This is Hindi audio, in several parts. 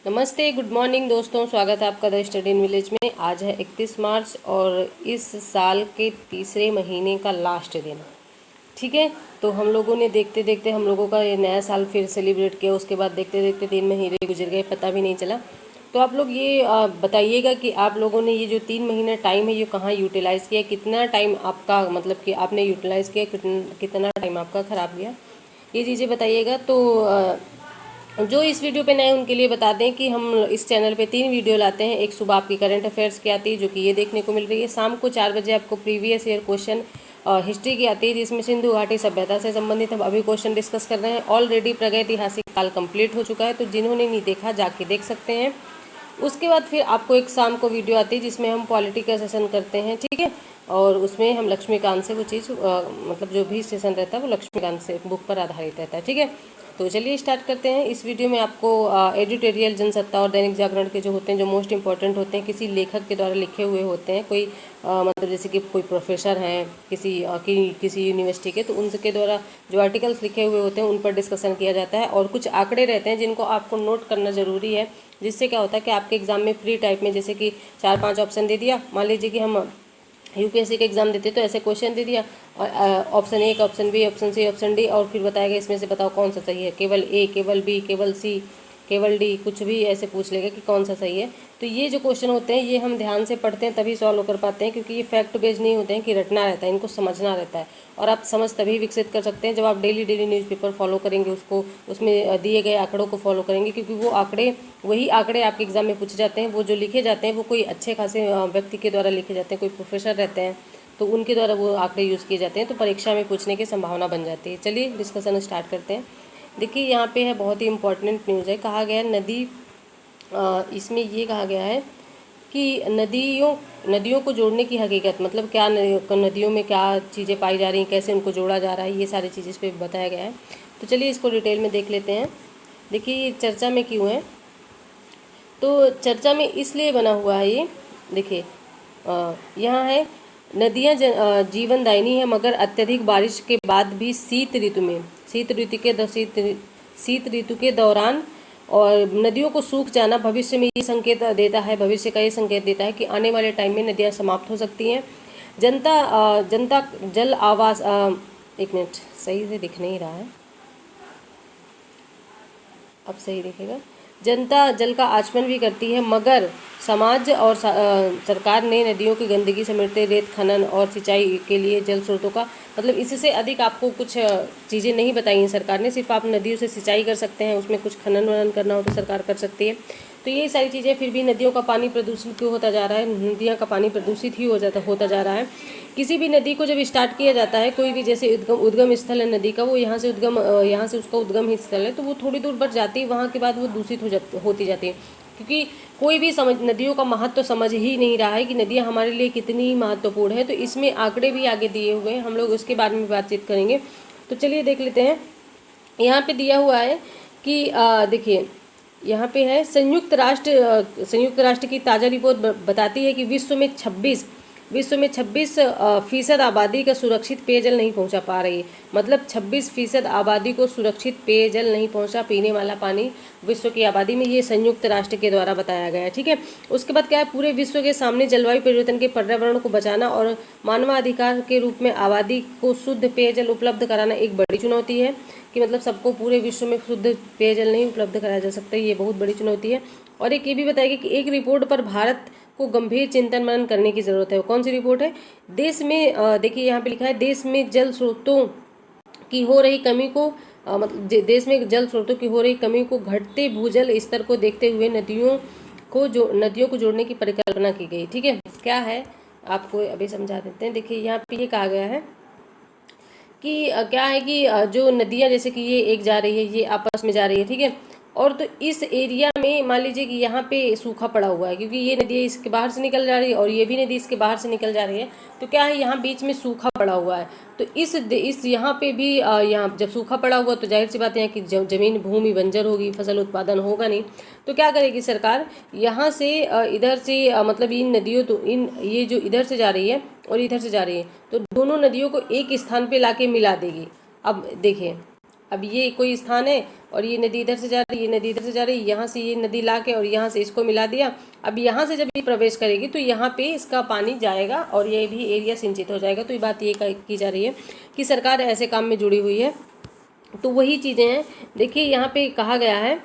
नमस्ते, गुड मॉर्निंग दोस्तों। स्वागत है आपका द स्टडी इन विलेज में। आज है 31 मार्च और इस साल के तीसरे महीने का लास्ट दिन। ठीक है, तो हम लोगों ने देखते देखते हम लोगों का ये नया साल फिर सेलिब्रेट किया। उसके बाद देखते देखते 3 महीने गुजर गए, पता भी नहीं चला। तो आप लोग ये बताइएगा कि आप लोगों ने ये जो 3 महीना टाइम है ये कहाँ यूटिलाइज़ किया, कितना टाइम आपका मतलब कि आपने यूटिलाइज़ किया, कितना टाइम आपका ख़राब गया, ये चीज़ें बताइएगा। तो जो इस वीडियो पे नए उनके लिए बता दें कि हम इस चैनल पे 3 वीडियो लाते हैं। एक सुबह आपकी करंट अफेयर्स की आती है जो कि ये देखने को मिल रही है। शाम को 4 बजे आपको प्रीवियस ईयर क्वेश्चन हिस्ट्री की आती है जिसमें सिंधु घाटी सभ्यता से संबंधित हम अभी क्वेश्चन डिस्कस कर रहे हैं। ऑलरेडी प्रागैतिहासिक काल कंप्लीट हो चुका है, तो जिन्होंने नहीं देखा जाके देख सकते हैं। उसके बाद फिर आपको एक शाम को वीडियो आती है जिसमें हम पॉलिटी का सेशन करते हैं। ठीक है, और उसमें हम लक्ष्मीकांत से वो चीज़ मतलब जो भी सेशन रहता है वो लक्ष्मीकांत से बुक पर आधारित रहता है। ठीक है, तो चलिए स्टार्ट करते हैं। इस वीडियो में आपको एडिटोरियल, जनसत्ता और दैनिक जागरण के जो होते हैं, जो मोस्ट इंपॉर्टेंट होते हैं, किसी लेखक के द्वारा लिखे हुए होते हैं। कोई मतलब जैसे कि कोई प्रोफेसर हैं किसी यूनिवर्सिटी के, तो उनके द्वारा जो आर्टिकल्स लिखे हुए होते हैं उन पर डिस्कशन किया जाता है। और कुछ आंकड़े रहते हैं जिनको आपको नोट करना ज़रूरी है, जिससे क्या होता है कि आपके एग्जाम में फ्री टाइप में जैसे कि 4-5 ऑप्शन दे दिया। मान लीजिए कि हम यूपीएससी का एग्जाम देते तो ऐसे क्वेश्चन दे दिया, और option A, option B, option C, option D, और फिर बताएगा इसमें से बताओ कौन सा सही है। केवल ए, केवल बी, केवल सी, केवल डी, कुछ भी ऐसे पूछ लेगा कि कौन सा सही है। तो ये जो क्वेश्चन होते हैं ये हम ध्यान से पढ़ते हैं तभी सॉल्व कर पाते हैं, क्योंकि ये फैक्ट बेस्ड नहीं होते हैं कि रटना रहता है, इनको समझना रहता है। और आप समझ तभी विकसित कर सकते हैं जब आप डेली डेली न्यूज़पेपर फॉलो करेंगे, उसको उसमें दिए गए आंकड़ों को फॉलो करेंगे, क्योंकि वो आंकड़े वही आंकड़े आपके एग्जाम में पूछे जाते हैं। वो जो लिखे जाते हैं वो कोई अच्छे खासे व्यक्ति के द्वारा लिखे जाते हैं, कोई प्रोफेसर रहते हैं तो उनके द्वारा वो आंकड़े यूज़ किए जाते हैं, तो परीक्षा में पूछने की संभावना बन जाती है। चलिए डिस्कशन स्टार्ट करते हैं। देखिए यहाँ पे है बहुत ही इंपॉर्टेंट न्यूज़ है। कहा गया है नदी, इसमें ये कहा गया है कि नदियों को जोड़ने की हकीकत, मतलब क्या नदियों में क्या चीज़ें पाई जा रही हैं, कैसे उनको जोड़ा जा रहा है, ये सारी चीज़ें इस पर बताया गया है। तो चलिए इसको डिटेल में देख लेते हैं। देखिए ये चर्चा में क्यों है, तो चर्चा में इसलिए बना हुआ है ये। देखिए यहाँ है नदियाँ जीवनदायिनी है, मगर अत्यधिक बारिश के बाद भी शीत ऋतु के दौरान और नदियों को सूख जाना भविष्य में ये संकेत देता है, भविष्य का ये संकेत देता है कि आने वाले टाइम में नदियाँ समाप्त हो सकती हैं। जनता जल आवास, एक मिनट, सही से दिख नहीं रहा है, अब सही दिखेगा। जनता जल का आचमन भी करती है, मगर समाज और सरकार ने नदियों की गंदगी समेटते रेत खनन और सिंचाई के लिए जल स्रोतों का, मतलब इससे अधिक आपको कुछ चीज़ें नहीं बताई हैं सरकार ने। सिर्फ आप नदियों से सिंचाई कर सकते हैं, उसमें कुछ खनन वनन करना हो तो सरकार कर सकती है। तो ये सारी चीज़ें, फिर भी नदियों का पानी प्रदूषित क्यों होता जा रहा है? नदियों का पानी प्रदूषित ही होता जा रहा है। किसी भी नदी को जब स्टार्ट किया जाता है, कोई भी जैसे उद्गम स्थल है नदी का, वो यहाँ से उसका उद्गम ही स्थल है, तो वो थोड़ी दूर बढ़ जाती है, वहाँ के बाद वो दूषित होती जाती है। क्योंकि कोई भी नदियों का महत्व तो समझ ही नहीं रहा है कि नदियाँ हमारे लिए कितनी महत्वपूर्ण है। तो इसमें आंकड़े भी आगे दिए हुए हैं, हम लोग उसके बारे में बातचीत करेंगे। तो चलिए देख लेते हैं। यहाँ पे दिया हुआ है कि देखिए यहाँ पे है संयुक्त राष्ट्र की ताज़ा रिपोर्ट बताती है कि विश्व में 26% आबादी का सुरक्षित पेयजल नहीं पहुंचा पा रही है। मतलब 26% आबादी को सुरक्षित पेयजल नहीं पहुंचा, पीने वाला पानी विश्व की आबादी में, ये संयुक्त राष्ट्र के द्वारा बताया गया है। ठीक है, उसके बाद क्या है, पूरे विश्व के सामने जलवायु परिवर्तन के पर्यावरण को बचाना और मानवाधिकार के रूप में आबादी को शुद्ध पेयजल उपलब्ध कराना एक बड़ी चुनौती है। कि मतलब सबको पूरे विश्व में शुद्ध पेयजल नहीं उपलब्ध कराया जा सकता, ये बहुत बड़ी चुनौती है। और एक ये भी बताएगी कि एक रिपोर्ट पर भारत को गंभीर चिंतन मनन करने की जरूरत है। कौन सी रिपोर्ट है? देश में देखिए यहाँ पे लिखा है, देश में जल स्रोतों की हो रही कमी को मतलब देश में जल स्रोतों की हो रही कमी को, घटते भूजल स्तर को देखते हुए नदियों को जोड़ने की परिकल्पना की गई। ठीक है, क्या है आपको अभी समझा देते हैं। देखिए यहाँ पे ये कहा गया है कि क्या है कि जो नदियाँ जैसे कि ये एक जा रही है, ये आपस में जा रही है। ठीक है, और तो इस एरिया में मान लीजिए कि यहाँ पे सूखा पड़ा हुआ है, क्योंकि ये नदी इसके बाहर से निकल जा रही है और ये भी नदी इसके बाहर से निकल जा रही है। तो क्या है, यहाँ बीच में सूखा पड़ा हुआ है। तो इस यहाँ पे भी यहाँ जब सूखा पड़ा हुआ तो जाहिर सी बात है कि जमीन भूमि बंजर होगी, फसल उत्पादन होगा नहीं। तो क्या करेगी सरकार, यहाँ से इधर से मतलब इन नदियों, तो ये जो इधर से जा रही है और इधर से जा रही है, तो दोनों नदियों को एक स्थान पे लाके मिला देगी। अब देखिए अब ये कोई स्थान है और ये नदी इधर से जा रही है, ये नदी इधर से जा रही है, यहाँ से ये नदी ला के और यहाँ से इसको मिला दिया। अब यहाँ से जब ये प्रवेश करेगी तो यहाँ पे इसका पानी जाएगा और ये भी एरिया सिंचित हो जाएगा। तो ये बात ये की जा रही है कि सरकार ऐसे काम में जुड़ी हुई है। तो वही चीज़ें हैं। देखिए यहाँ पे कहा गया है,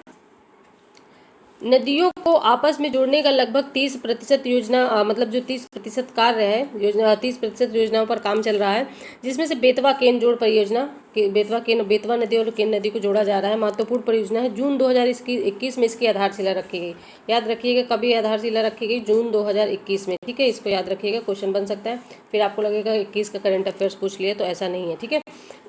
नदियों को आपस में जोड़ने का लगभग 30% योजना मतलब जो 30% कार्य है, योजना 30% योजनाओं पर काम चल रहा है, जिसमें से बेतवा केन जोड़ परियोजना, बेतवा नदी और केन नदी को जोड़ा जा रहा है, महत्वपूर्ण परियोजना है। जून 2021 में इसकी आधारशिला रखी गई। याद रखिएगा कभी आधारशिला रखी गई, जून 2021 में। ठीक है, इसको याद रखिएगा, क्वेश्चन बन सकता है। फिर आपको लगेगा 21 का करंट अफेयर्स पूछ लिया, तो ऐसा नहीं है। ठीक है,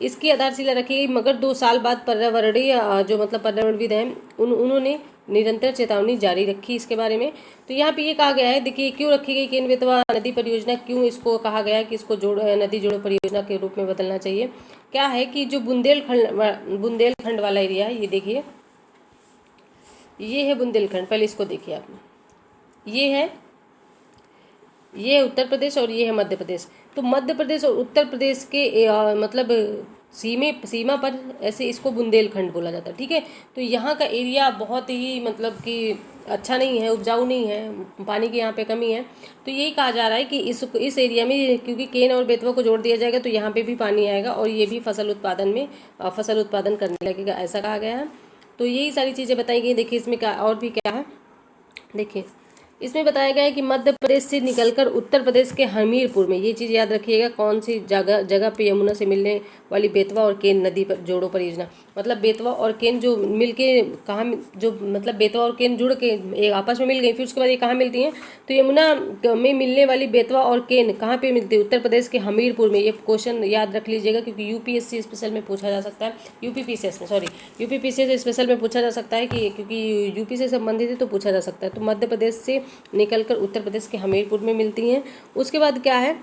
इसकी आधारशिला रखी गई, मगर 2 साल बाद पर्यावरणीय जो मतलब पर्यावरणविद हैं उन्होंने निरंतर चेतावनी जारी रखी इसके बारे में। तो यहाँ पे ये कहा गया है, देखिए क्यों रखी गई केन बेतवा नदी परियोजना, क्यों इसको कहा गया है कि इसको नदी जोड़ो परियोजना के रूप में बदलना चाहिए। क्या है कि जो बुंदेलखंड वाला एरिया है, ये देखिए, ये है बुंदेलखंड। पहले इसको देखिए आप, ये है उत्तर प्रदेश और ये है मध्य प्रदेश। तो मध्य प्रदेश और उत्तर प्रदेश के मतलब सीमा पर ऐसे इसको बुंदेलखंड बोला जाता है। ठीक है, तो यहाँ का एरिया बहुत ही मतलब कि अच्छा नहीं है, उपजाऊ नहीं है, पानी की यहाँ पे कमी है। तो यही कहा जा रहा है कि इस एरिया में क्योंकि केन और बेतवा को जोड़ दिया जाएगा तो यहाँ पे भी पानी आएगा और ये भी फसल उत्पादन करने लगेगा, ऐसा कहा गया है। तो यही सारी चीज़ें बताई गई। देखिए इसमें क्या और भी क्या है, देखिए इसमें बताया गया है कि मध्य प्रदेश से निकलकर उत्तर प्रदेश के हमीरपुर में, ये चीज़ याद रखिएगा, कौन सी जगह पे यमुना से मिलने वाली बेतवा और केन नदी पर जोड़ो परियोजना। मतलब बेतवा और केन जो मिलके कहाँ, जो मतलब बेतवा और केन जुड़ के एक आपस में मिल गई, फिर उसके बाद ये कहाँ मिलती हैं, तो यमुना में मिलने वाली बेतवा और केन कहाँ पे मिलती है, उत्तर प्रदेश के हमीरपुर में। ये क्वेश्चन याद रख लीजिएगा क्योंकि यूपीएससी स्पेशल में पूछा जा सकता है, यूपीपीसीएस स्पेशल में पूछा जा सकता है कि क्योंकि यूपी से संबंधित है तो पूछा जा सकता है। तो मध्य प्रदेश से निकलकर उत्तर प्रदेश के हमीरपुर में मिलती हैं। उसके बाद क्या है,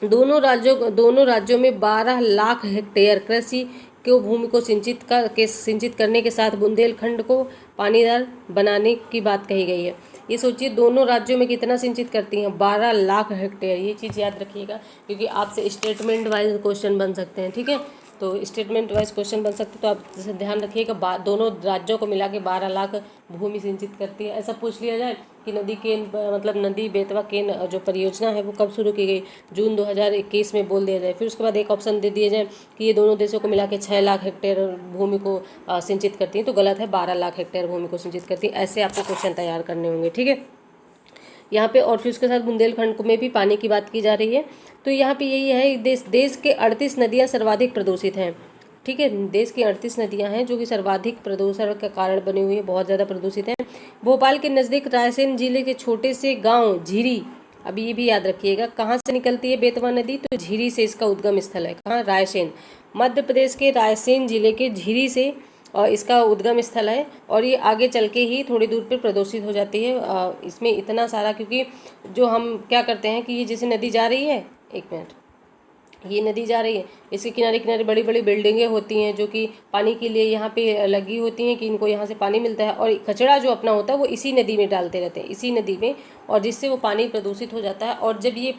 दोनों राज्यों में 12 लाख हेक्टेयर कृषि को भूमि को सिंचित करने के साथ बुंदेलखंड को पानीदार बनाने की बात कही गई है। ये सोचिए दोनों राज्यों में कितना सिंचित करती हैं, 12 लाख हेक्टेयर। ये चीज़ याद रखिएगा क्योंकि आपसे स्टेटमेंट वाइज क्वेश्चन बन सकते हैं। ठीक है, तो स्टेटमेंट वाइज क्वेश्चन बन सकते, तो आप जैसे ध्यान रखिएगा दोनों राज्यों को मिला के 12 लाख भूमि सिंचित करती है। ऐसा पूछ लिया जाए कि नदी बेतवा केन जो परियोजना है वो कब शुरू की गई, जून 2021 में बोल दिया जाए। फिर उसके बाद एक ऑप्शन दे दिया जाए कि ये दोनों देशों को मिला के 6 लाख हेक्टेयर भूमि को सिंचित करती हैं, तो गलत है, 12 लाख हेक्टेयर भूमि को सिंचित करती हैं। ऐसे आपको क्वेश्चन तैयार करने होंगे। ठीक है, यहाँ पे और फिर उसके साथ बुंदेलखंड में भी पानी की बात की जा रही है। तो यहाँ पे यही है, देश के 38 नदियाँ सर्वाधिक प्रदूषित हैं। ठीक है, देश की 38 नदियाँ हैं जो कि सर्वाधिक प्रदूषण का कारण बनी हुई है, बहुत ज़्यादा प्रदूषित हैं। भोपाल के नज़दीक रायसेन जिले के छोटे से गाँव झीरी, अब ये भी याद रखिएगा, कहाँ से निकलती है बेतवा नदी, तो झीरी से इसका उद्गम स्थल है। कहाँ, रायसेन, मध्य प्रदेश के रायसेन जिले के झीरी से और इसका उद्गम स्थल है। और ये आगे चल के ही थोड़ी दूर पर प्रदूषित हो जाती है। इसमें इतना सारा, क्योंकि जो हम क्या करते हैं कि ये जैसे नदी जा रही है, एक मिनट, ये नदी जा रही है, इसके किनारे किनारे बड़ी बड़ी बिल्डिंगें होती हैं जो कि पानी के लिए यहाँ पे लगी होती हैं कि इनको यहाँ से पानी मिलता है, और कचरा जो अपना होता है वो इसी नदी में डालते रहते हैं, इसी नदी में, और जिससे वो पानी प्रदूषित हो जाता है। और जब ये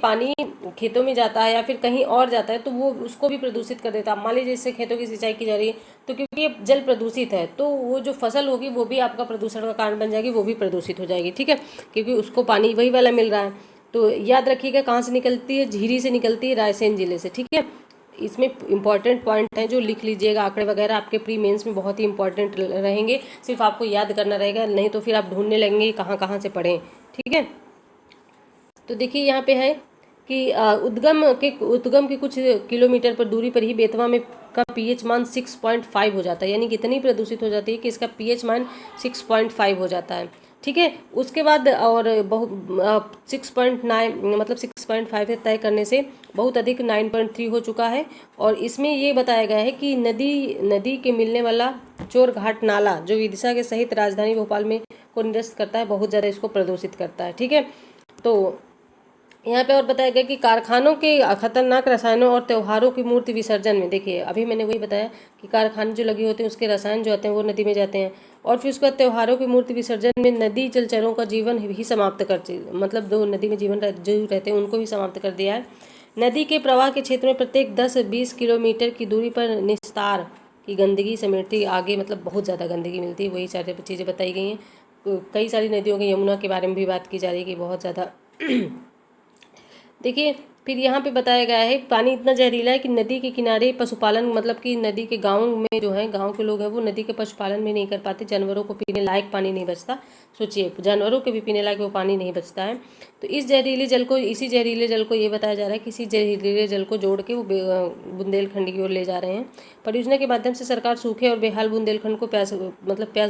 पानी खेतों में जाता है या फिर कहीं और जाता है तो वो उसको भी प्रदूषित कर देता है। मान लीजिए इससे खेतों की सिंचाई की जा रही है तो क्योंकि ये जल प्रदूषित है तो वो जो फसल होगी वो भी आपका प्रदूषण का कारण बन जाएगी, वो भी प्रदूषित हो जाएगी। ठीक है, क्योंकि उसको पानी वही वाला मिल रहा है। तो याद रखिएगा कहाँ से निकलती है, झीरी से निकलती है, रायसेन जिले से। ठीक है, इसमें इंपॉर्टेंट पॉइंट हैं जो लिख लीजिएगा, आंकड़े वगैरह आपके प्री मेंस में बहुत ही इंपॉर्टेंट रहेंगे, सिर्फ आपको याद करना रहेगा, नहीं तो फिर आप ढूंढने लगेंगे कहाँ कहाँ से पढ़ें। ठीक है, तो देखिए यहाँ पे है कि उद्गम के कुछ किलोमीटर पर दूरी पर ही बेतवा में का पीएच मान 6.5 हो जाता है, यानी कितनी प्रदूषित हो जाती है कि इसका पीएच मान 6.5 हो जाता है। ठीक है, उसके बाद और 6.9 मतलब 6.5 तय करने से बहुत अधिक 9.3 हो चुका है। और इसमें ये बताया गया है कि नदी के मिलने वाला चोरघाट नाला जो विदिशा के सहित राजधानी भोपाल में को निरस्त करता है, बहुत ज़्यादा इसको प्रदूषित करता है। ठीक है, तो यहाँ पे और बताया गया कि कारखानों के खतरनाक रसायनों और त्योहारों की मूर्ति विसर्जन में, देखिए अभी मैंने वही बताया कि कारखाने जो लगे होते हैं उसके रसायन जो आते हैं वो नदी में जाते हैं, और फिर उसके बाद त्योहारों की मूर्ति विसर्जन में नदी जलचरों का जीवन ही समाप्त कर, मतलब जो नदी में जीवन जो रहते हैं उनको भी समाप्त कर दिया है। नदी के प्रवाह के क्षेत्र में प्रत्येक 10-20 किलोमीटर की दूरी पर निस्तार की गंदगी समेटती आगे मतलब बहुत ज़्यादा गंदगी मिलती है, वही सारी चीज़ें बताई गई हैं। कई सारी नदियों के, यमुना के बारे में भी बात की जा रही है कि बहुत ज़्यादा देखिए फिर यहाँ पे बताया गया है पानी इतना जहरीला है कि नदी के किनारे पशुपालन मतलब कि नदी के गाँव में जो है, गांव के लोग हैं वो नदी के पशुपालन भी नहीं कर पाते, जानवरों को पीने लायक पानी नहीं बचता। सोचिए, जानवरों के भी पीने लायक वो पानी नहीं बचता है। तो इसी जहरीले जल को ये बताया जा रहा है कि इसी जहरीले जल को जोड़ के वो बुंदेलखंड की ओर ले जा रहे हैं। परियोजना के माध्यम से सरकार सूखे और बेहाल बुंदेलखंड को प्यास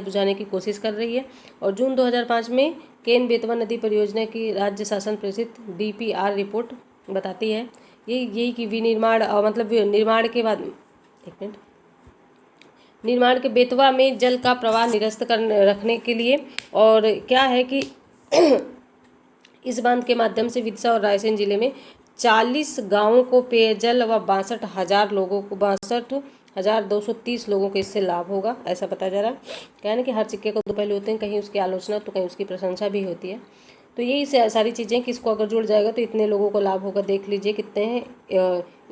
बुझाने की कोशिश कर रही है। और जून 2005 में केन बेतवा नदी परियोजना की राज्य शासन प्रेषित DPR रिपोर्ट बताती है यही कि विनिर्माण मतलब निर्माण के बाद निर्माण के बेतवा में जल का प्रवाह निरस्त रखने के लिए और क्या है कि इस बांध के माध्यम से विदिशा और रायसेन जिले में 40 गांवों को पेयजल व 62,230 लोगों को इससे लाभ होगा, ऐसा बताया जा रहा है। क्या है ना कि हर सिक्के को दो पहलू होते हैं, कहीं उसकी आलोचना तो कहीं उसकी प्रशंसा भी होती है। तो यही सारी चीज़ें कि इसको अगर जुड़ जाएगा तो इतने लोगों को लाभ होगा। देख लीजिए कितने हैं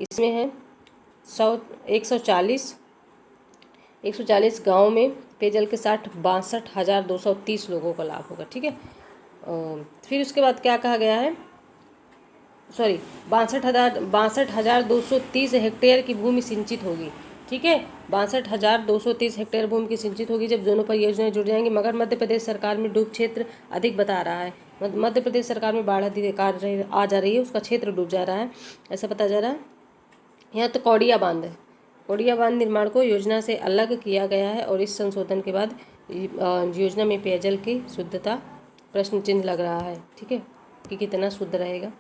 इसमें हैं 140 गाँव में पेयजल के 62,230 लोगों को लाभ होगा। ठीक है, फिर उसके बाद क्या कहा गया है, 62,230 हेक्टेयर की भूमि सिंचित होगी। ठीक है, 62,230 हेक्टेयर भूमि की सिंचित होगी जब दोनों परियोजनाएं जुड़ जाएंगी। मगर मध्य प्रदेश सरकार में डूब क्षेत्र अधिक बता रहा है, मध्य प्रदेश सरकार में बाढ़ अधिक आ जा रही है, उसका क्षेत्र डूब जा रहा है, ऐसा बताया जा रहा है। यहाँ तो कौड़िया बांध है, कौड़िया बांध निर्माण को योजना से अलग किया गया है और इस संशोधन के बाद योजना में पेयजल की शुद्धता प्रश्न चिन्ह लग रहा है। ठीक है, कि कितना शुद्ध रहेगा,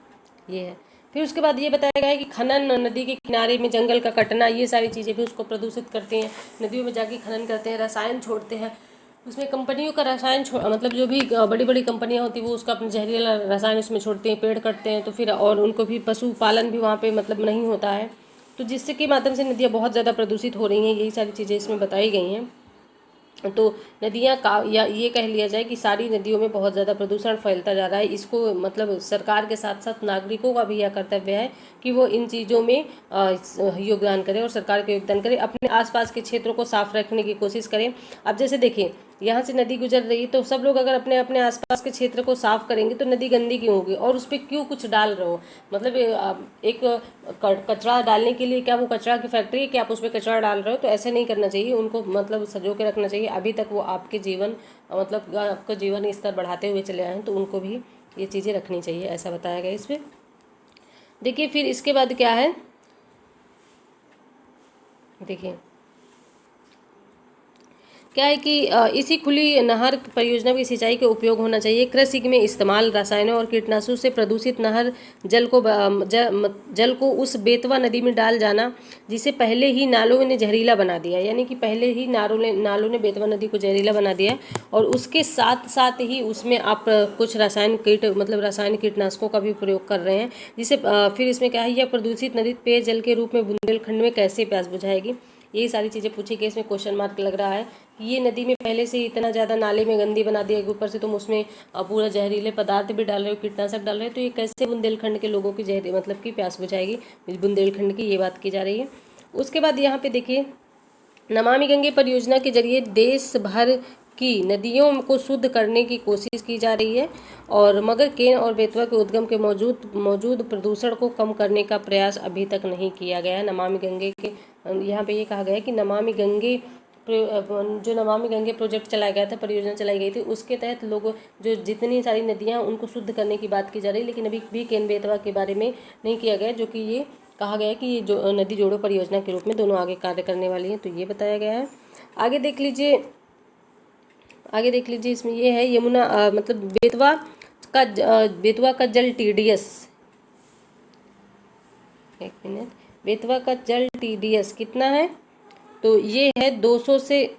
ये है। फिर उसके बाद ये बताया गया है कि खनन, नदी के किनारे में जंगल का कटना, ये सारी चीज़ें भी उसको प्रदूषित करती हैं। नदियों में जाके खनन करते हैं, रसायन छोड़ते हैं, उसमें कंपनियों का रसायन मतलब जो भी बड़ी बड़ी कंपनियां होती हैं वो उसका अपना जहरीला रसायन उसमें छोड़ते हैं, पेड़ कटते हैं, तो फिर और उनको भी पशुपालन भी वहाँ पे मतलब नहीं होता है, तो जिससे के माध्यम से नदियाँ बहुत ज़्यादा प्रदूषित हो रही हैं। यही सारी चीज़ें इसमें बताई गई हैं। तो नदियाँ का या ये कह लिया जाए कि सारी नदियों में बहुत ज़्यादा प्रदूषण फैलता जा रहा है। इसको मतलब सरकार के साथ साथ नागरिकों का भी यह कर्तव्य है कि वो इन चीज़ों में योगदान करें और सरकार का योगदान करें, अपने आसपास के क्षेत्रों को साफ रखने की कोशिश करें। अब जैसे देखिए, यहाँ से नदी गुजर रही है तो सब लोग अगर अपने अपने आसपास के क्षेत्र को साफ करेंगे तो नदी गंदी क्यों होगी, और उस पर क्यों कुछ डाल रहे हो। मतलब एक कचरा डालने के लिए क्या वो कचरा की फैक्ट्री है कि आप उस पर कचरा डाल रहे हो, तो ऐसे नहीं करना चाहिए, उनको मतलब सजो के रखना चाहिए। अभी तक वो आपके जीवन मतलब आपका जीवन स्तर बढ़ाते हुए चले आए हैं, तो उनको भी ये चीज़ें रखनी चाहिए, ऐसा बताया गया इस पर। देखिए फिर इसके बाद क्या है, देखिए क्या है कि इसी खुली नहर परियोजना की सिंचाई के उपयोग होना चाहिए। कृषि में इस्तेमाल रसायनों और कीटनाशकों से प्रदूषित नहर जल को उस बेतवा नदी में डाल जाना जिसे पहले ही नालों ने जहरीला बना दिया, यानी कि पहले ही नालों ने बेतवा नदी को जहरीला बना दिया, और उसके साथ साथ ही उसमें आप कुछ रासायनिक कीटनाशकों का भी प्रयोग कर रहे हैं, जिसे फिर इसमें क्या है, यह प्रदूषित नदी पेयजल के रूप में बुंदेलखंड में कैसे प्यास बुझाएगी। यही सारी चीज़ें पूछी गई, इसमें क्वेश्चन मार्क लग रहा है कि ये नदी में पहले से इतना ज़्यादा नाले में गंदी बना दिया, ऊपर से तुम उसमें पूरा जहरीले पदार्थ भी डाल रहे हो, कीटनाशक डाल रहे हो, तो ये कैसे बुंदेलखंड के लोगों की मतलब की प्यास बुझाएगी, बुंदेलखंड की ये बात की जा रही है। उसके बाद यहाँ पे देखिए, नमामि गंगे परियोजना के जरिए देश भर की नदियों को शुद्ध करने की कोशिश की जा रही है, और मगर केन और बेतवा के उद्गम के मौजूद प्रदूषण को कम करने का प्रयास अभी तक नहीं किया गया है। नमामि गंगे के यहाँ पे ये कहा गया है कि नमामि गंगे प्रोजेक्ट चलाया गया था, परियोजना चलाई गई थी, उसके तहत लोग जो जितनी सारी नदियाँ उनको शुद्ध करने की बात की जा रही है, लेकिन अभी भी केन बेतवा के बारे में नहीं किया गया, जो कि ये कहा गया है कि ये जो नदी जोड़ो परियोजना के रूप में दोनों आगे कार्य करने वाली हैं, तो ये बताया गया है। आगे देख लीजिए इसमें ये है यमुना मतलब बेतवा का जल TDS, एक मिनट, बेतवा का जल TDS कितना है, तो ये है 600 से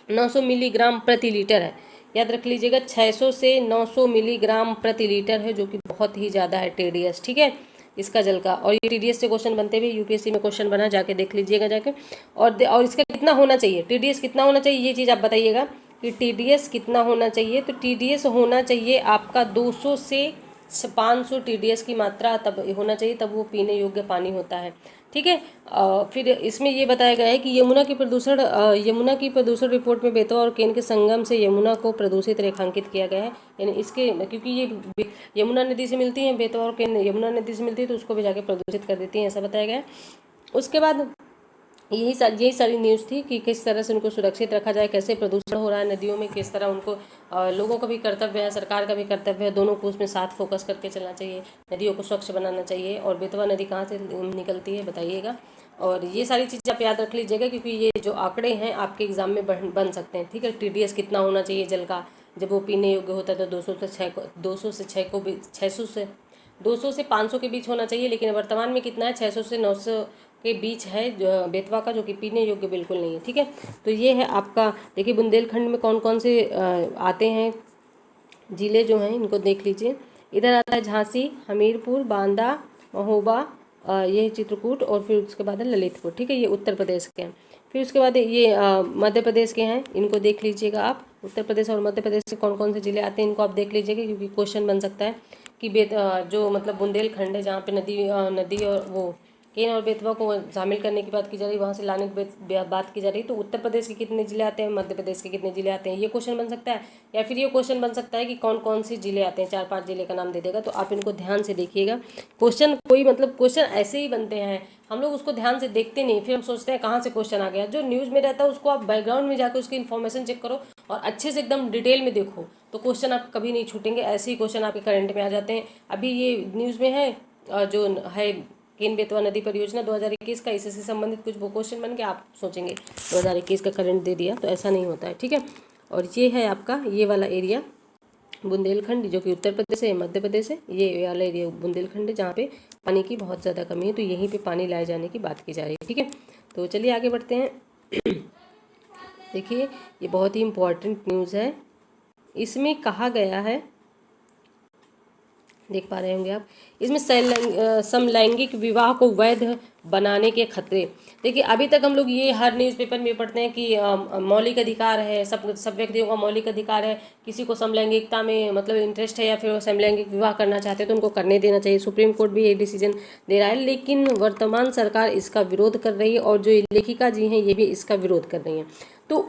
900 मिलीग्राम प्रति लीटर है। याद रख लीजिएगा, 600 से 900 मिलीग्राम प्रति लीटर है, जो कि बहुत ही ज़्यादा है TDS। ठीक है, इसका जल का, और ये TDS से क्वेश्चन बनते हुए UPSC में क्वेश्चन बना, जाके देख लीजिएगा जाके। और इसका कितना होना चाहिए, TDS कितना होना चाहिए, ये चीज़ आप बताइएगा कि TDS कितना होना चाहिए। तो TDS होना चाहिए आपका 200 से 500 TDS की मात्रा तब होना चाहिए, तब वो पीने योग्य पानी होता है। ठीक है। फिर इसमें ये बताया गया है कि यमुना की प्रदूषण रिपोर्ट में बेतवा और केन के संगम से यमुना को प्रदूषित रेखांकित किया गया है। यानी इसके, क्योंकि ये यमुना नदी से मिलती हैं, बेतवा और केन यमुना नदी से मिलती है, तो उसको भी जाके प्रदूषित कर देती हैं, ऐसा बताया गया है। उसके बाद यही सारी न्यूज़ थी कि किस तरह से उनको सुरक्षित रखा जाए, कैसे प्रदूषण हो रहा है नदियों में, किस तरह उनको लोगों का भी कर्तव्य है, सरकार का भी कर्तव्य है, दोनों को उसमें साथ फोकस करके चलना चाहिए, नदियों को स्वच्छ बनाना चाहिए। और बेतवा नदी कहाँ से निकलती है बताइएगा। और ये सारी चीज़ें आप याद रख लीजिएगा, क्योंकि ये जो आंकड़े हैं आपके एग्जाम में बन सकते हैं। ठीक है। TDS कितना होना चाहिए जल का, जब वो पीने योग्य होता है तो 200 से 6 को भी 200 से 500 के बीच होना चाहिए, लेकिन वर्तमान में कितना है, 600 से 900 के बीच है जो बेतवा का, जो कि पीने योग्य बिल्कुल नहीं है। ठीक है। तो ये है आपका, देखिए बुंदेलखंड में कौन कौन से आते हैं जिले जो हैं, इनको देख लीजिए। इधर आता है झांसी, हमीरपुर, बांदा, महोबा, ये चित्रकूट, और फिर उसके बाद है ललितपुर। ठीक है। ये उत्तर प्रदेश के हैं। फिर उसके बाद ये मध्य प्रदेश के हैं, इनको देख लीजिएगा आप। उत्तर प्रदेश और मध्य प्रदेश से कौन कौन से जिले आते हैं इनको आप देख लीजिएगा, क्योंकि क्वेश्चन बन सकता है कि जो मतलब बुंदेलखंड है, जहाँ पे नदी और वो केन और बेतवा को शामिल करने की बात की जा रही है, वहाँ से लाने की बात की जा रही है, तो उत्तर प्रदेश के कितने जिले आते हैं, मध्य प्रदेश के कितने जिले आते हैं, ये क्वेश्चन बन सकता है। या फिर ये क्वेश्चन बन सकता है कि कौन कौन से जिले आते हैं, 4-5 जिले का नाम दे देगा। तो आप इनको ध्यान से देखिएगा। क्वेश्चन कोई मतलब क्वेश्चन ऐसे ही बनते हैं, हम लोग उसको ध्यान से देखते नहीं, फिर हम सोचते हैं कहाँ से क्वेश्चन आ गया। जो न्यूज़ में रहता है उसको आप बैकग्राउंड में जाकर उसकी इन्फॉर्मेशन चेक करो और अच्छे से एकदम डिटेल में देखो, तो क्वेश्चन आप कभी नहीं छूटेंगे। ऐसे ही क्वेश्चन आपके करंट में आ जाते हैं। अभी ये न्यूज़ में है जो है केन बेतवा नदी परियोजना 2021 का, इससे संबंधित कुछ वो क्वेश्चन बन के आप सोचेंगे 2021 का करंट दे दिया, तो ऐसा नहीं होता है। ठीक है। और ये है आपका ये वाला एरिया बुंदेलखंड, जो कि उत्तर प्रदेश है, मध्य प्रदेश है। ये वाला एरिया बुंदेलखंड है, जहाँ पे पानी की बहुत ज़्यादा कमी है, तो यहीं पे पानी लाए जाने की बात की जा रही है। ठीक है। तो चलिए आगे बढ़ते हैं। देखिए ये बहुत ही इम्पोर्टेंट न्यूज़ है। इसमें कहा गया है, देख पा रहे होंगे आप, इसमें समलैंगिक विवाह को वैध बनाने के खतरे। देखिए अभी तक हम लोग ये हर न्यूज़पेपर में पढ़ते हैं कि मौलिक अधिकार है, सब व्यक्तियों का मौलिक अधिकार है, किसी को समलैंगिकता में मतलब इंटरेस्ट है या फिर वो समलैंगिक विवाह करना चाहते हैं तो उनको करने देना चाहिए, सुप्रीम कोर्ट भी ये डिसीजन दे रहा है। लेकिन वर्तमान सरकार इसका विरोध कर रही है और जो लेखिका जी हैं ये भी इसका विरोध कर रही हैं। तो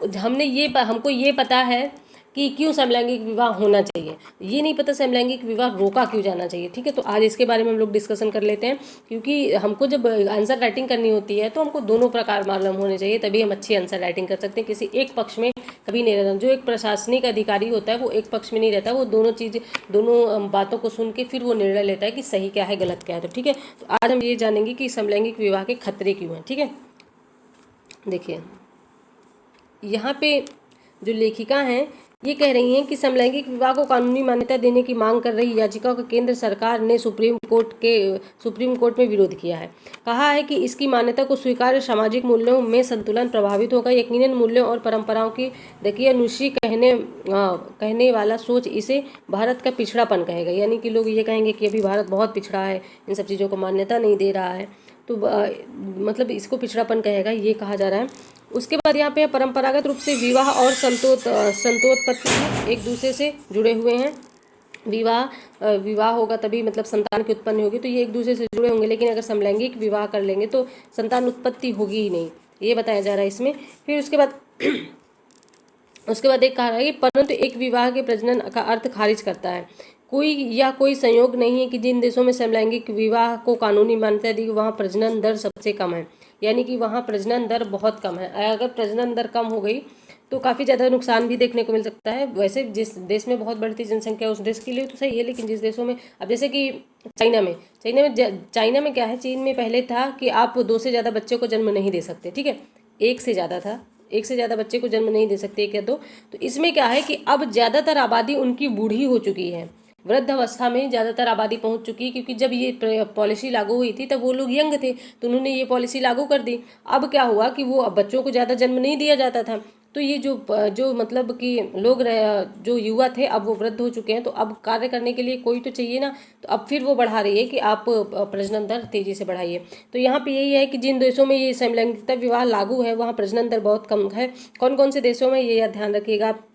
हमको ये पता है कि क्यों समलैंगिक विवाह होना चाहिए, ये नहीं पता समलैंगिक विवाह रोका क्यों जाना चाहिए। ठीक है। तो आज इसके बारे में हम लोग डिस्कशन कर लेते हैं, क्योंकि हमको जब आंसर राइटिंग करनी होती है तो हमको दोनों प्रकार मालूम होने चाहिए, तभी हम अच्छी आंसर राइटिंग कर सकते हैं। किसी एक पक्ष में कभी नहीं रहना। जो एक प्रशासनिक अधिकारी होता है वो एक पक्ष में नहीं रहता, वो दोनों बातों को सुन के फिर वो निर्णय लेता है कि सही क्या है गलत क्या है। तो ठीक है। तो आज हम ये जानेंगे कि समलैंगिक विवाह के खतरे क्यों हैं। ठीक है। देखिए यहाँ पे जो लेखिका हैं ये कह रही हैं कि समलैंगिक विवाह को कानूनी मान्यता देने की मांग कर रही याचिका का केंद्र सरकार ने सुप्रीम कोर्ट में विरोध किया है। कहा है कि इसकी मान्यता को स्वीकार्य सामाजिक मूल्यों में संतुलन प्रभावित होगा। यकीनन मूल्यों और परंपराओं की देखिए अनुश्री कहने वाला सोच इसे भारत का पिछड़ापन कहेगा। यानी कि लोग ये कहेंगे कि अभी भारत बहुत पिछड़ा है, इन सब चीज़ों को मान्यता नहीं दे रहा है, तो मतलब इसको पिछड़ापन कहेगा, ये कहा जा रहा है। उसके बाद यहाँ पे परंपरागत रूप से विवाह और संतोत्पत्ति एक दूसरे से जुड़े हुए हैं। विवाह होगा तभी मतलब संतान की उत्पत्ति होगी, तो ये एक दूसरे से जुड़े होंगे। लेकिन अगर समलैंगिक विवाह कर लेंगे तो संतान उत्पत्ति होगी ही नहीं, ये बताया जा रहा है इसमें। फिर उसके बाद एक कहा है कि परंतु एक विवाह के प्रजनन का अर्थ खारिज करता है। कोई संयोग नहीं है कि जिन देशों में समलैंगिक विवाह को कानूनी मान्यता दी वहाँ प्रजनन दर सबसे कम है। यानी कि वहाँ प्रजनन दर बहुत कम है। अगर प्रजनन दर कम हो गई तो काफ़ी ज़्यादा नुकसान भी देखने को मिल सकता है। वैसे जिस देश में बहुत बढ़ती जनसंख्या उस देश के लिए तो सही है, लेकिन जिस देशों में, अब जैसे कि चाइना में क्या है, चीन में पहले था कि आप 2 से ज़्यादा बच्चे को जन्म नहीं दे सकते। ठीक है। 1 से ज़्यादा था, 1 से ज़्यादा बच्चे को जन्म नहीं दे सकते, 1 या 2। तो इसमें क्या है कि अब ज़्यादातर आबादी उनकी बूढ़ी हो चुकी है, वृद्ध अवस्था में ज़्यादातर आबादी पहुंच चुकी है। क्योंकि जब ये पॉलिसी लागू हुई थी तब वो लोग यंग थे, तो उन्होंने ये पॉलिसी लागू कर दी। अब क्या हुआ कि वो अब बच्चों को ज़्यादा जन्म नहीं दिया जाता था, तो ये जो मतलब कि लोग जो युवा थे अब वो वृद्ध हो चुके हैं, तो अब कार्य करने के लिए कोई तो चाहिए ना, तो अब फिर वो बढ़ा रही है कि आप प्रजनन दर तेज़ी से बढ़ाइए। तो यहाँ पे यही है कि जिन देशों में ये समलैंगिकता विवाह लागू है वहाँ प्रजनन दर बहुत कम है। कौन कौन से देशों में, ये ध्यान रखिएगा आप।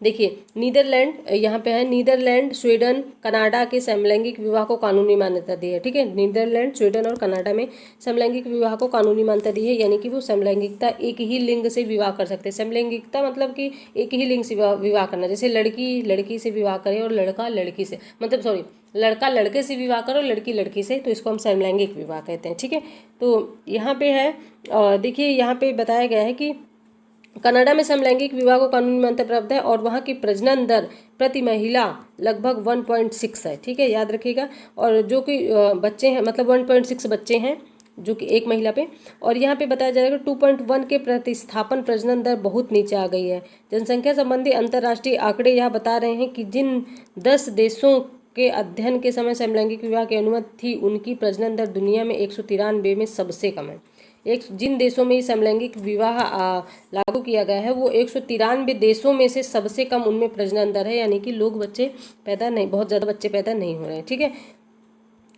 देखिए नीदरलैंड, यहाँ पे है नीदरलैंड, स्वीडन, कनाडा के समलैंगिक विवाह को कानूनी मान्यता दी है। ठीक है, नीदरलैंड, स्वीडन और कनाडा में समलैंगिक विवाह को कानूनी मान्यता दी है, यानी कि वो समलैंगिकता एक ही लिंग से विवाह कर सकते हैं। समलैंगिकता मतलब कि एक ही लिंग से विवाह करना, जैसे लड़की लड़की से विवाह करे और लड़का लड़की से, मतलब सॉरी, लड़का लड़के से विवाह करे और लड़की लड़की से, तो इसको हम समलैंगिक विवाह कहते हैं। ठीक है, तो यहाँ पे है देखिए यहाँ पे बताया गया है कि कनाडा में समलैंगिक विवाह को कानूनी मान्यता प्राप्त है और वहाँ की प्रजनन दर प्रति महिला लगभग 1.6 है। ठीक है, याद रखिएगा। और जो कि बच्चे हैं, मतलब 1.6 बच्चे हैं जो कि एक महिला पे। और यहाँ पे बताया जाएगा 2.1 के प्रतिस्थापन प्रजनन दर बहुत नीचे आ गई है। जनसंख्या संबंधी अंतर्राष्ट्रीय आंकड़े यह बता रहे हैं कि जिन 10 देशों के अध्ययन के समय समलैंगिक विवाह की अनुमति थी, उनकी प्रजनन दर दुनिया में 193 में सबसे कम है। जिन देशों में समलैंगिक विवाह लागू किया गया है वो 193 देशों में से सबसे कम उनमें प्रजनन दर है, यानी कि लोग बच्चे पैदा नहीं, बहुत ज़्यादा बच्चे पैदा नहीं हो रहे हैं। ठीक है,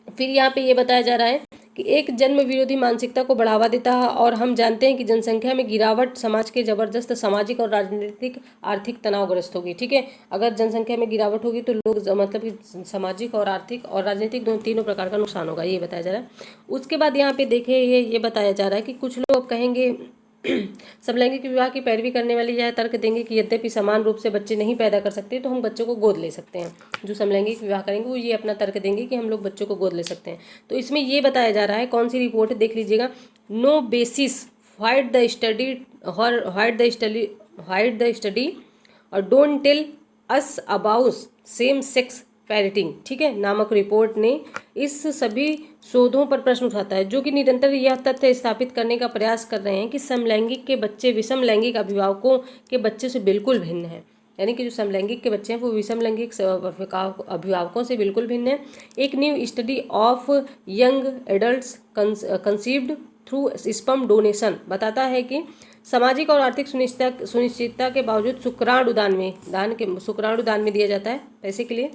फिर यहाँ पे ये बताया जा रहा है कि एक जन्म विरोधी मानसिकता को बढ़ावा देता है और हम जानते हैं कि जनसंख्या में गिरावट समाज के जबरदस्त सामाजिक और राजनीतिक आर्थिक तनावग्रस्त होगी। ठीक है, अगर जनसंख्या में गिरावट होगी तो लोग मतलब कि सामाजिक और आर्थिक और राजनीतिक तीनों प्रकार का नुकसान होगा, ये बताया जा रहा है। उसके बाद यहाँ पे देखिए ये बताया जा रहा है कि कुछ लोग कहेंगे समलैंगिक विवाह की पैरवी करने वाले यह तर्क देंगे कि यद्यपि समान रूप से बच्चे नहीं पैदा कर सकते तो हम बच्चों को गोद ले सकते हैं। जो समलैंगिक विवाह करेंगे वो ये अपना तर्क देंगे कि हम लोग बच्चों को गोद ले सकते हैं। तो इसमें ये बताया जा रहा है, कौन सी रिपोर्ट देख लीजिएगा, no basis white the study और don't tell us about same sex parenting, ठीक है, नामक रिपोर्ट ने इस सभी शोधों पर प्रश्न उठाता है, जो कि निरंतर यह तथ्य स्थापित करने का प्रयास कर रहे हैं कि समलैंगिक के बच्चे विषम लैंगिक अभिभावकों के बच्चे से बिल्कुल भिन्न है। यानी कि जो समलैंगिक के बच्चे हैं वो विषम लैंगिक अभिभावकों से बिल्कुल भिन्न है। एक new study of young adults conceived through sperm donation बताता है कि सामाजिक और आर्थिक सुनिश्चितता के बावजूद शुक्राणु दान में दिया जाता है पैसे के लिए।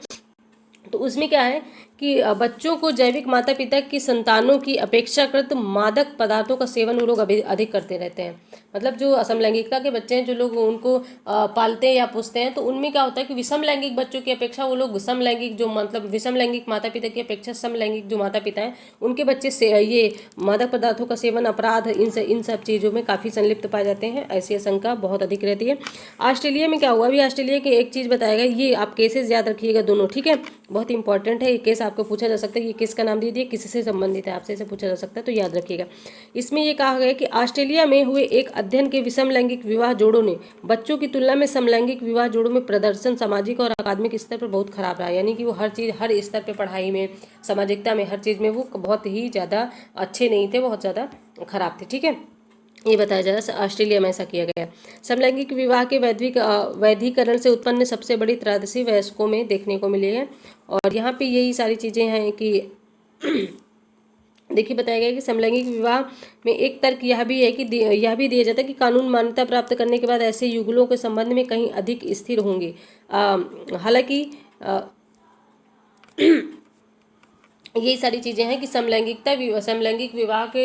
तो उसमें क्या है कि बच्चों को जैविक माता पिता की संतानों की अपेक्षाकृत मादक पदार्थों का सेवन वो लोग अधिक करते रहते हैं। मतलब जो असमलैंगिकता के बच्चे हैं, जो लोग उनको पालते हैं या पोसते हैं, तो उनमें क्या होता है कि विषम लैंगिक बच्चों की अपेक्षा वो लोग समलैंगिक जो मतलब विषम लैंगिक माता पिता की अपेक्षा समलैंगिक जो माता पिता हैं उनके बच्चे से ये मादक पदार्थों का सेवन, अपराध, इन सब चीज़ों में काफ़ी संलिप्त पाए जाते हैं। ऐसी आशंका बहुत अधिक रहती है। ऑस्ट्रेलिया में क्या हुआ, अभी ऑस्ट्रेलिया की एक चीज़ बताएगा, ये आप केसेस याद रखिएगा दोनों, ठीक है, बहुत इंपॉर्टेंट है ये केस, आपको पूछा जा सकता है ये किसका नाम दीजिए, किससे संबंधित है, आपसे इसे पूछा जा सकता है, तो याद रखिएगा। इसमें ये कहा गया कि ऑस्ट्रेलिया में हुए एक अध्ययन के विषम लैंगिक विवाह जोड़ों ने बच्चों की तुलना में समलैंगिक विवाह जोड़ों में प्रदर्शन सामाजिक और अकादमिक स्तर पर बहुत खराब रहा। यानी कि वो हर चीज़, हर स्तर पर, पढ़ाई में, सामाजिकता में, हर चीज़ में वो बहुत ही ज़्यादा अच्छे नहीं थे, बहुत ज़्यादा खराब थे। ठीक है, ये बताया जा रहा है ऑस्ट्रेलिया में ऐसा किया गया। समलैंगिक विवाह के वैधीकरण से उत्पन्न सबसे बड़ी त्रासदी वयस्कों में देखने को मिली है। और यहाँ पे यही सारी चीज़ें हैं कि देखिए बताया गया कि समलैंगिक विवाह में एक तर्क यह भी है कि यह भी दिया जाता है कि कानून मान्यता प्राप्त करने के बाद ऐसे युगलों के संबंध में कहीं अधिक स्थिर होंगे। हालांकि यही सारी चीज़ें हैं कि समलैंगिक विवाह के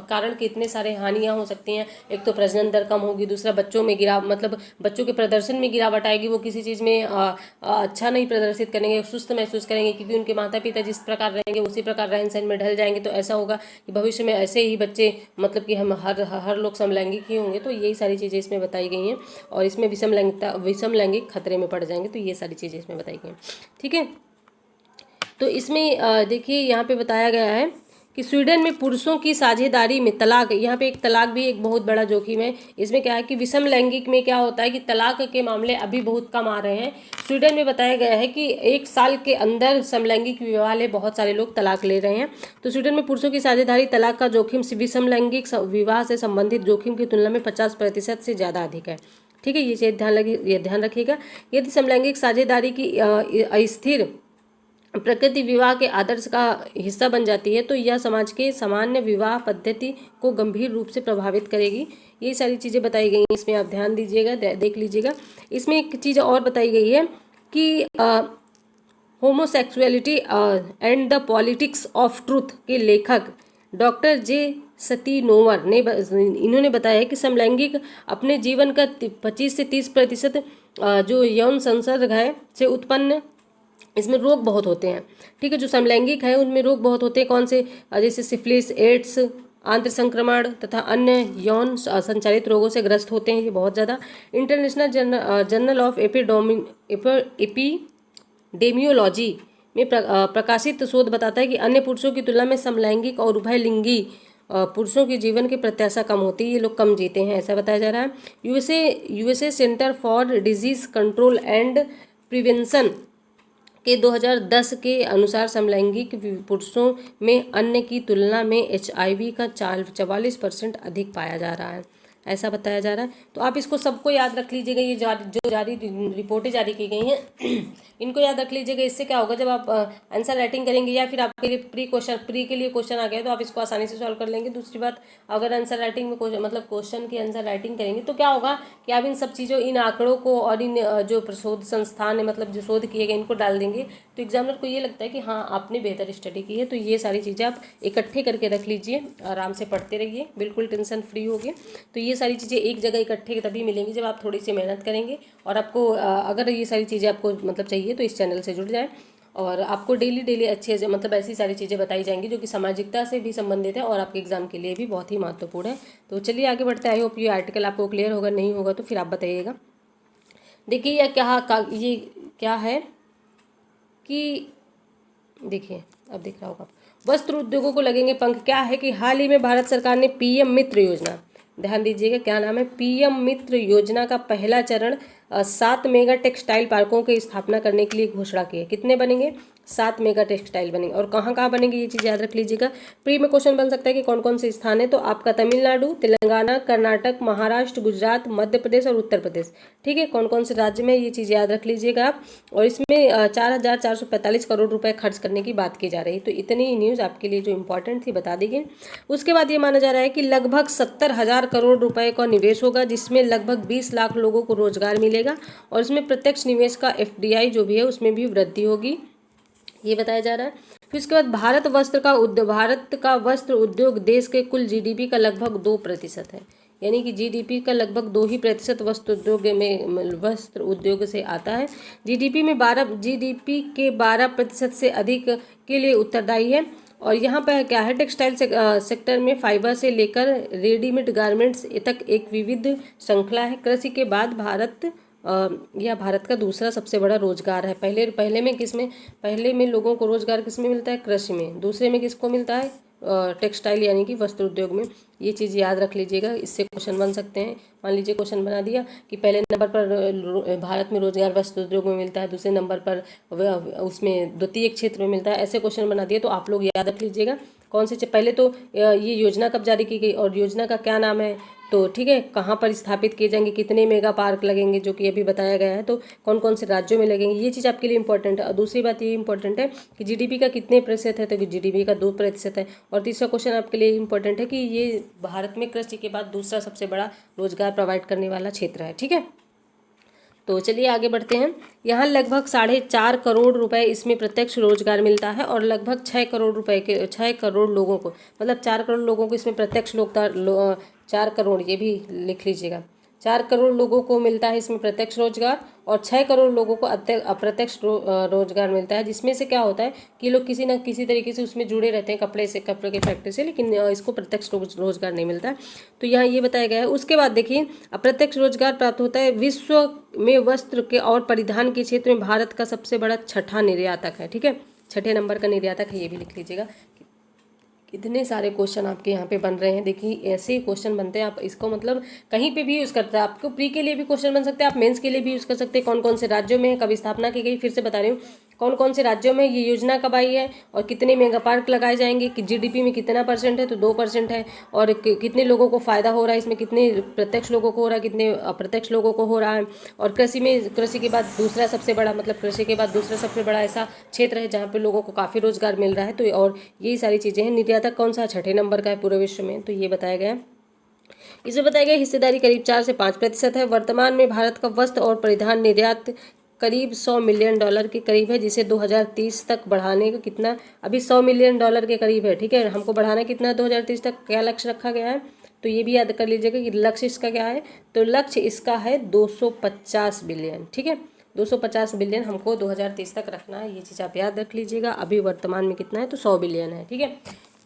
कारण कितने सारे हानियाँ हो सकती हैं। एक तो प्रजनन दर कम होगी, दूसरा बच्चों में मतलब बच्चों के प्रदर्शन में गिरावट आएगी, वो किसी चीज़ में अच्छा नहीं प्रदर्शित करेंगे, सुस्त महसूस करेंगे, क्योंकि उनके माता पिता जिस प्रकार रहेंगे उसी प्रकार रहन सहन में ढल जाएंगे। तो ऐसा होगा कि भविष्य में ऐसे ही बच्चे, मतलब कि हम हर लोग समलैंगिक ही होंगे। तो यही सारी चीज़ें इसमें बताई गई हैं और इसमें विषम लैंगिक खतरे में पड़ जाएंगे। तो ये सारी चीज़ें इसमें बताई गई हैं। ठीक है, तो इसमें देखिए यहाँ पे बताया गया है कि स्वीडन में पुरुषों की साझेदारी में तलाक, यहाँ पे एक तलाक भी एक बहुत बड़ा जोखिम है। इसमें क्या है कि विषम लैंगिक में क्या होता है कि तलाक के मामले अभी बहुत कम आ रहे हैं। स्वीडन में बताया गया है कि 1 साल के अंदर समलैंगिक विवाह वाले बहुत सारे लोग तलाक ले रहे हैं। तो स्वीडन में पुरुषों की साझेदारी तलाक का जोखिम विषम लैंगिक विवाह से संबंधित जोखिम की तुलना में 50% से ज़्यादा अधिक है। ठीक है, ये ध्यान रखिएगा। यदि समलैंगिक साझेदारी की अस्थिर प्रकृति विवाह के आदर्श का हिस्सा बन जाती है तो यह समाज के सामान्य विवाह पद्धति को गंभीर रूप से प्रभावित करेगी। ये सारी चीज़ें बताई गई हैं, इसमें आप ध्यान दीजिएगा, देख लीजिएगा। इसमें एक चीज़ और बताई गई है कि homosexuality and the politics of truth के लेखक डॉक्टर जे सतीनोवर ने इन्होंने बताया है कि समलैंगिक अपने जीवन का 25 से 30% जो यौन संसर्ग है से उत्पन्न, इसमें रोग बहुत होते हैं। ठीक है, जो समलैंगिक है उनमें रोग बहुत होते हैं। कौन से? जैसे सिफिलिस, एड्स, आंत्र संक्रमण तथा अन्य यौन संचालित रोगों से ग्रस्त होते हैं ये बहुत ज़्यादा। इंटरनेशनल जर्नल ऑफ एपिडेमियोलॉजी में प्रकाशित शोध बताता है कि अन्य पुरुषों की तुलना में समलैंगिक और उभयलिंगी पुरुषों के जीवन की प्रत्याशा कम होती है, ये लोग कम जीते हैं, ऐसा बताया जा रहा है। USA centre for disease control and prevention के 2010 के अनुसार समलैंगिक पुरुषों में अन्य की तुलना में HIV का 44% अधिक पाया जा रहा है, ऐसा बताया जा रहा है। तो आप इसको सबको याद रख लीजिएगा, ये जो रिपोर्टें जारी की गई हैं इनको याद रख लीजिएगा। इससे क्या होगा, जब आप आंसर राइटिंग करेंगे या फिर आपके लिए प्री के लिए क्वेश्चन आ गया तो आप इसको आसानी से सॉल्व कर लेंगे। दूसरी बात, अगर आंसर राइटिंग में मतलब क्वेश्चन की आंसर राइटिंग करेंगे तो क्या होगा कि आप इन सब चीज़ों, इन आंकड़ों को और इन जो शोध संस्थान है, मतलब जो शोध किए गए, इनको डाल देंगे तो एग्जामिनर को ये लगता है कि हाँ आपने बेहतर स्टडी की है। तो ये सारी चीज़ें आप इकट्ठे करके रख लीजिए, आराम से पढ़ते रहिए, बिल्कुल टेंशन फ्री होगी। तो ये सारी चीज़ें एक जगह इकट्ठे तभी मिलेंगी जब आप थोड़ी सी मेहनत करेंगे। और आपको अगर ये सारी चीज़ें आपको मतलब चाहिए तो इस चैनल से जुड़ जाए, और आपको डेली अच्छे मतलब ऐसी सारी चीज़ें बताई जाएंगी जो कि सामाजिकता से भी संबंधित है और आपके एग्जाम के लिए भी बहुत ही महत्वपूर्ण है। तो चलिए आगे बढ़ते हैं। आई होप ये आर्टिकल आपको क्लियर होगा, नहीं होगा तो फिर आप बताइएगा। देखिए ये क्या है कि देखिए, अब दिख रहा होगा, वस्त्र उद्योगों को लगेंगे पंख। क्या है कि हाल ही में भारत सरकार ने PM मित्र योजना, ध्यान दीजिएगा क्या नाम है, PM मित्र योजना का पहला चरण 7 मेगा टेक्सटाइल पार्कों की स्थापना करने के लिए घोषणा की है। कितने बनेंगे? 7 मेगा टेक्सटाइल बनेंगे। और कहाँ कहाँ बनेंगे ये चीज़ याद रख लीजिएगा। प्री में क्वेश्चन बन सकता है कि कौन कौन से स्थान है, तो आपका तमिलनाडु, तेलंगाना, कर्नाटक, महाराष्ट्र, गुजरात, मध्य प्रदेश और उत्तर प्रदेश। ठीक है, कौन कौन से राज्य में, ये चीज़ याद रख लीजिएगा आप। और इसमें 4,445 करोड़ रुपए खर्च करने की बात की जा रही है। तो इतनी न्यूज़ आपके लिए जो इंपॉर्टेंट थी बता दी गई। उसके बाद ये माना जा रहा है कि लगभग 70,000 करोड़ रुपए का निवेश होगा, जिसमें लगभग 20 लाख लोगों को रोजगार मिलेगा। और इसमें प्रत्यक्ष निवेश का FDI जो भी है उसमें भी वृद्धि होगी, ये बताया जा रहा है। फिर उसके बाद भारत का वस्त्र उद्योग देश के कुल GDP का लगभग 2% है, यानी कि GDP का लगभग 2% वस्त्र उद्योग से आता है। GDP के 12% से अधिक के लिए उत्तरदायी है। और यहाँ पर क्या है, टेक्सटाइल सेक्टर में फाइबर से लेकर रेडीमेड गारमेंट्स तक एक विविध श्रृंखला है। कृषि के बाद भारत का दूसरा सबसे बड़ा रोजगार है। पहले में लोगों को रोजगार किस में मिलता है? कृषि में। दूसरे में किसको मिलता है? टेक्सटाइल यानी कि वस्त्र उद्योग में। ये चीज़ याद रख लीजिएगा, इससे क्वेश्चन बन सकते हैं। मान लीजिए क्वेश्चन बना दिया कि पहले नंबर पर भारत में रोजगार वस्त्र उद्योग में मिलता है, दूसरे नंबर पर उसमें द्वितीय क्षेत्र में मिलता है, ऐसे क्वेश्चन बना दिए तो आप लोग याद रख लीजिएगा कौन से पहले तो ये योजना कब जारी की गई और योजना का क्या नाम है, तो ठीक है, कहाँ पर स्थापित किए जाएंगे, कितने मेगा पार्क लगेंगे जो कि अभी बताया गया है, तो कौन कौन से राज्यों में लगेंगे, ये चीज़ आपके लिए इंपॉर्टेंट है। और दूसरी बात ये इंपॉर्टेंट है कि GDP का कितने प्रतिशत है, तो GDP का 2% है। और तीसरा क्वेश्चन आपके लिए इंपॉर्टेंट है कि ये भारत में कृषि के बाद दूसरा सबसे बड़ा रोजगार प्रोवाइड करने वाला क्षेत्र है। ठीक है, तो चलिए आगे बढ़ते हैं। यहाँ लगभग 4.5 करोड़ रुपए इसमें प्रत्यक्ष रोजगार मिलता है और लगभग 6 करोड़ लोगों को, मतलब 4 करोड़ लोगों को इसमें प्रत्यक्ष 4 करोड़, ये भी लिख लीजिएगा, 4 करोड़ लोगों को मिलता है इसमें प्रत्यक्ष रोजगार और 6 करोड़ लोगों को अप्रत्यक्ष रोजगार मिलता है। जिसमें से क्या होता है कि लोग किसी न किसी तरीके से उसमें जुड़े रहते हैं, कपड़े के फैक्ट्री से, लेकिन इसको प्रत्यक्ष रोजगार नहीं मिलता है। तो यहाँ ये बताया गया है। उसके बाद देखिए, अप्रत्यक्ष रोजगार प्राप्त होता है। विश्व में वस्त्र के और परिधान के क्षेत्र में भारत का सबसे बड़ा 6ठा निर्यातक है। ठीक है, 6ठे नंबर का निर्यातक है, ये भी लिख लीजिएगा। कितने सारे क्वेश्चन आपके यहाँ पे बन रहे हैं, देखिए ऐसे ही क्वेश्चन बनते हैं। आप इसको मतलब कहीं पे भी यूज़ करते हैं, आपको प्री के लिए भी क्वेश्चन बन सकते हैं, आप मेंस के लिए भी यूज़ कर सकते हैं। कौन कौन से राज्यों में कब स्थापना की गई, फिर से बता रही हूँ, कौन कौन से राज्यों में ये योजना कब आई है और कितने मेगा पार्क लगाए जाएंगे, कि GDP में कितना % है, तो 2% है। और कितने लोगों को फ़ायदा हो रहा है इसमें, कितने प्रत्यक्ष लोगों को हो रहा है, कितने अप्रत्यक्ष लोगों को हो रहा है। और कृषि के बाद दूसरा सबसे बड़ा, मतलब कृषि के बाद दूसरा सबसे बड़ा ऐसा क्षेत्र है जहाँ पे लोगों को काफ़ी रोजगार मिल रहा है। तो और यही सारी चीज़ें हैं। निर्यातक कौन सा? 6ठे नंबर का है पूरे विश्व में, तो ये बताया गया है। इसमें बताया गया हिस्सेदारी करीब 4 से 5% है। वर्तमान में भारत का वस्त्र और परिधान निर्यात करीब $100 मिलियन के करीब है, जिसे 2030 तक बढ़ाने का कितना, अभी $100 मिलियन के करीब है। ठीक है, हमको बढ़ाना कितना है 2030 तक, क्या लक्ष्य रखा गया है, तो ये भी याद कर लीजिएगा कि लक्ष्य इसका क्या है, तो लक्ष्य इसका है 250 बिलियन। ठीक है, 250 बिलियन हमको 2030 तक रखना है, ये चीज़ आप याद रख लीजिएगा। अभी वर्तमान में कितना है, तो 100 बिलियन है। ठीक है,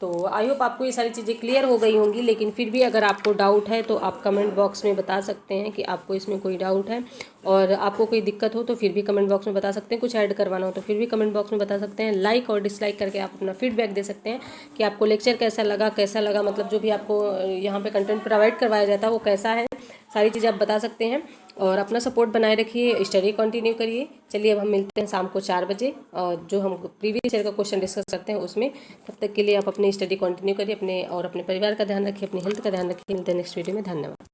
तो आई होप आपको ये सारी चीज़ें क्लियर हो गई होंगी, लेकिन फिर भी अगर आपको डाउट है तो आप कमेंट बॉक्स में बता सकते हैं कि आपको इसमें कोई डाउट है, और आपको कोई दिक्कत हो तो फिर भी कमेंट बॉक्स में बता सकते हैं, कुछ ऐड करवाना हो तो फिर भी कमेंट बॉक्स में बता सकते हैं। लाइक और डिसलाइक करके आप अपना फीडबैक दे सकते हैं कि आपको लेक्चर कैसा लगा, मतलब जो भी आपको यहाँ पे कंटेंट प्रोवाइड करवाया जाता है वो कैसा है, सारी चीज़ें आप बता सकते हैं। और अपना सपोर्ट बनाए रखिए, स्टडी कंटिन्यू करिए। चलिए अब हम मिलते हैं शाम को 4 बजे, और जो हम प्रीवियस ईयर का क्वेश्चन डिस्कस करते हैं उसमें। तब तक के लिए आप अपनी स्टडी कंटिन्यू करिए, अपने और अपने परिवार का ध्यान रखिए, अपनी हेल्थ का ध्यान रखिए। मिलते हैं नेक्स्ट वीडियो में। धन्यवाद।